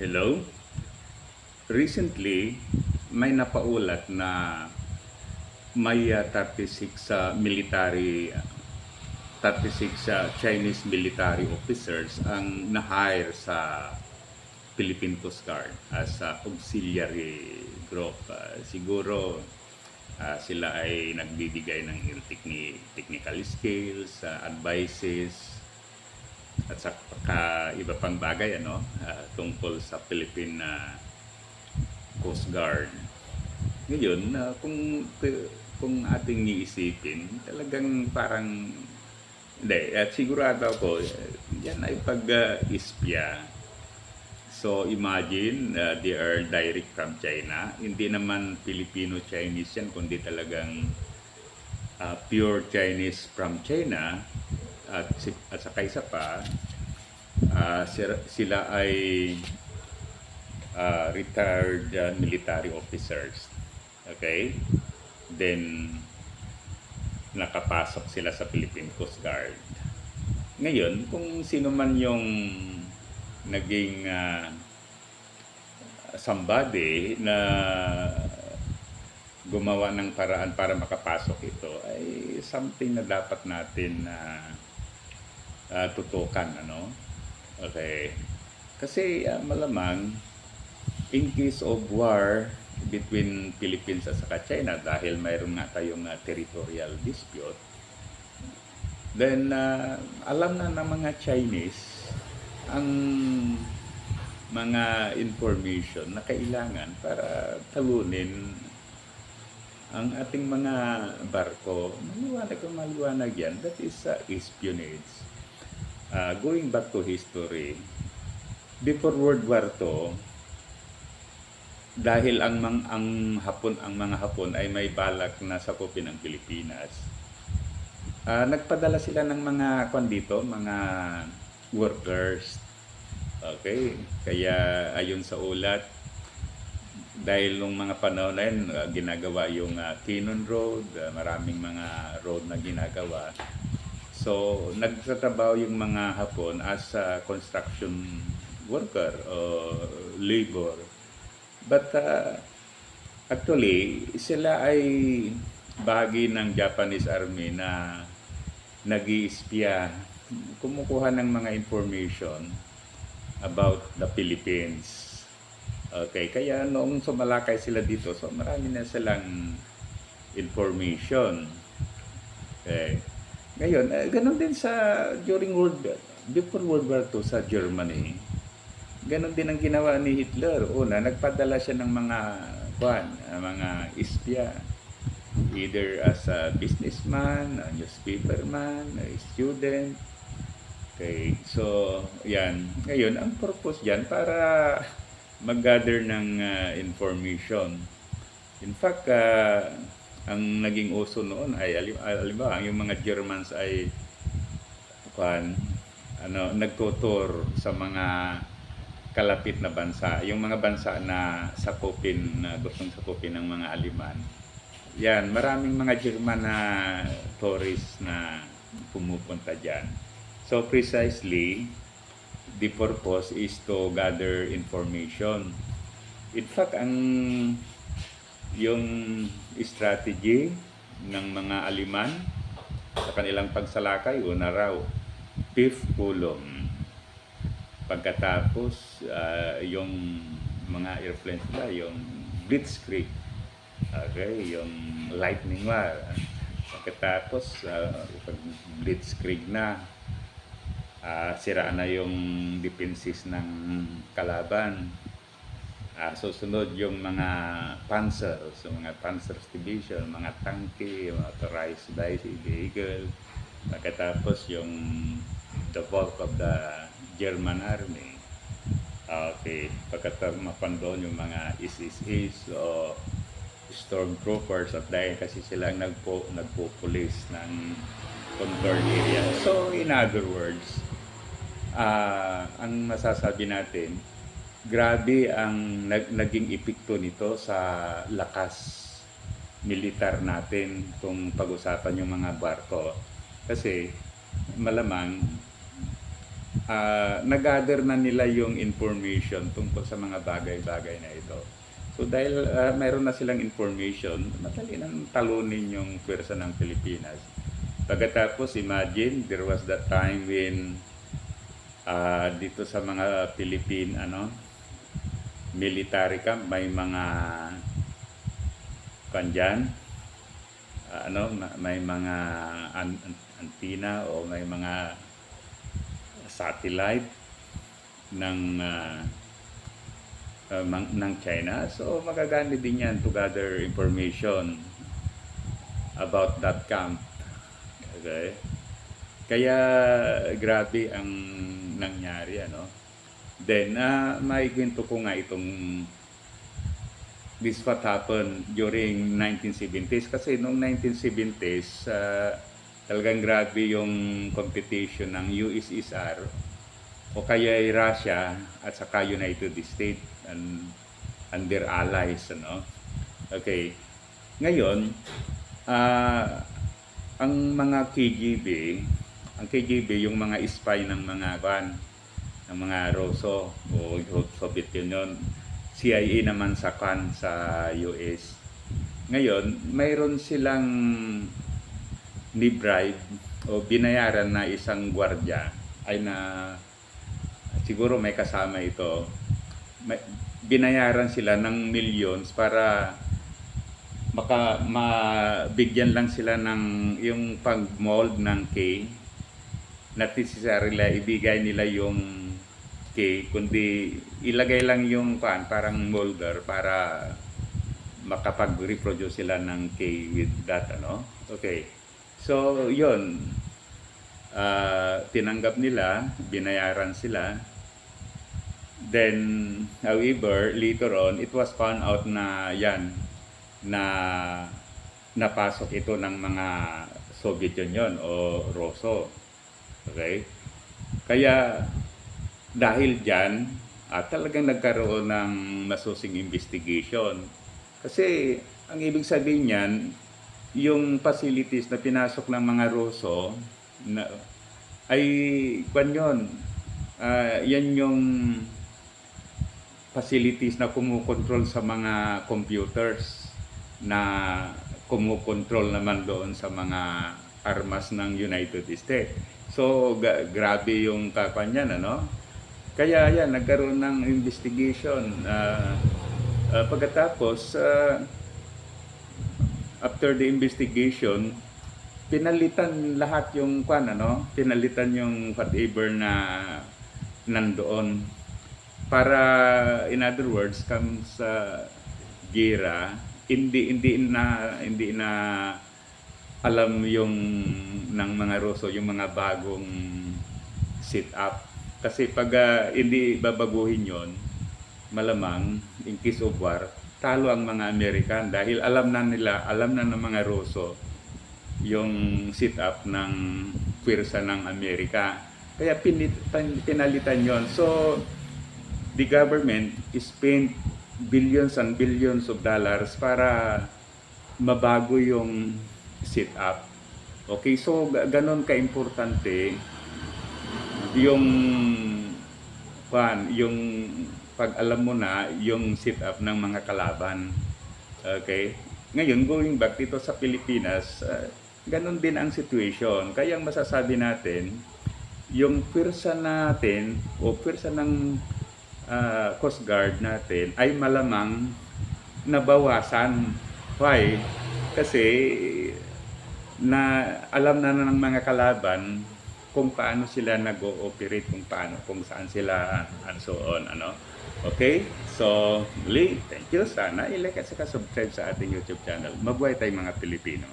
Hello? Recently, may napaulat na may 36 Chinese military officers ang na-hire sa Philippine Coast Guard as auxiliary group. Siguro sila ay nagbibigay ng technical skills, advices, at saka iba pang bagay tungkol sa Philippine Coast Guard. Ngayon, kung ating iisipin, talagang parang hindi, at sigurado ako, yan ay pag-ispya. So imagine, they are direct from China. Hindi naman Filipino-Chinese yan, kundi talagang pure Chinese from China. At saka isa pa, sila ay retired military officers. Okay? Then, nakapasok sila sa Philippine Coast Guard. Ngayon, kung sino man yung naging somebody na gumawa ng paraan para makapasok ito ay something na dapat natin tutukan, Okay. Kasi malamang in case of war between Philippines at saka China, dahil mayroon nga tayong territorial dispute, then alam na ng mga Chinese ang mga information na kailangan para talunin ang ating mga barko. Maliwanag yan. That is espionage. Going back to history, before World War II, dahil ang mga Hapon ay may balak na sakupin ang Pilipinas, nagpadala sila ng mga mga workers. Okay, kaya ayon sa ulat, dahil nung mga panahon na yun, ginagawa yung Kinon Road, maraming mga road na ginagawa. So, nagtatrabaho yung mga Hapon as a construction worker o labor. But actually, sila ay bahagi ng Japanese Army na nag-iispya, kumukuha ng mga information about the Philippines. Okay, kaya noong sumalakay sila dito, so marami na silang information. Okay. Ngayon, ganun din before World War II sa Germany, ganun din ang ginawa ni Hitler. Una, nagpadala siya ng mga espya, either as a businessman, a newspaperman, a student. Okay, so yan. Ngayon, ang purpose dyan para mag-gather ng information. In fact, ang naging uso noon ay halimbawa yung mga Germans ay nagtutur sa mga kalapit na bansa, yung mga bansa na gustong sakupin ng mga Aleman. Yan, maraming mga German na tourists na pumupunta diyan. So precisely, the purpose is to gather information. In fact, yung strategy ng mga Aleman sa kanilang pagsalakay, una raw, fifth column. Pagkatapos, yung mga airplanes nila, yung blitzkrieg. Okay, yung lightning war. Pagkatapos, pag blitzkrieg na, sira na yung defenses ng kalaban. Susunod yung mga panzers, mga panzers division, mga tanke, mga motorized vehicle. Pagkatapos yung the bulk of the German army. Okay, pagkatapos mapandoon yung mga SSAs o stormtroopers, at dahil kasi sila ang nagpo-police ng contour area. So in other words, ang masasabi natin, grabe ang naging epekto nito sa lakas militar natin kung pag-usapan yung mga barko. Kasi malamang nag-gather na nila yung information tungkol sa mga bagay-bagay na ito. So dahil mayroon na silang information, madali nang talunin yung pwersa ng Pilipinas. Pagkatapos, imagine, there was that time when dito sa mga Philippine military camp, may mga kanyan, may mga antenna o may mga satellite ng China. So magagamit din yan to gather information about that camp. Okay? Kaya grabe ang nangyari, Then may kwento ko nga itong this what happened during 1970s, kasi noong 1970s talagang grabe yung competition ng USSR o kaya Russia at saka United States and their allies, Okay. Ngayon, ang mga KGB, yung mga spy ng mga Ruso o Soviet Union, CIA naman sa US. Ngayon, mayroon silang ni-bribe o binayaran na isang gwardiya ay na siguro may kasama ito. Binayaran sila ng millions para mabigyan lang sila ng yung pag-mold ng K. Not necessarily ibigay nila yung K, kundi ilagay lang yung parang molder para makapag-reproduce sila ng K with that, Okay. So, yun. Tinanggap nila, binayaran sila. Then, however, later on, it was found out na napasok ito ng mga Soviet Union o Ruso. Okay? Kaya, dahil dyan, talagang nagkaroon ng masusing investigation. Kasi, ang ibig sabihin niyan, yung facilities na pinasok ng mga Ruso, ay, yan yung facilities na kumukontrol sa mga computers na kumukontrol naman doon sa mga armas ng United States. So, grabe yung kapanyan, Kaya yan, nagkaroon ng investigation. Pagkatapos, after the investigation, pinalitan lahat yung pinalitan yung whatever na nandoon. Para, in other words, comes gera, hindi na alam yung ng mga Ruso yung mga bagong sit up. Kasi pag hindi babaguhin yon, malamang in case of war, talo ang mga American dahil alam na ng mga Ruso yung sit up ng pwersa ng Amerika. Kaya pinalitan yon. So the government spent billions and billions of dollars para mabago yung sit up. Okay, so ganon ka-importante yung pag alam mo na yung sit up ng mga kalaban. Okay? Ngayon, going back dito sa Pilipinas, ganon din ang situation. Kaya ang masasabi natin, yung pwersa natin o pwersa ng Coast Guard natin ay malamang nabawasan. Why? Kasi alam na ng mga kalaban kung paano sila nag-ooperate, kung saan sila, and so on, Okay? So, muli, thank you. Sana i-like at saka subscribe sa ating YouTube channel. Mabuhay tayong mga Pilipino.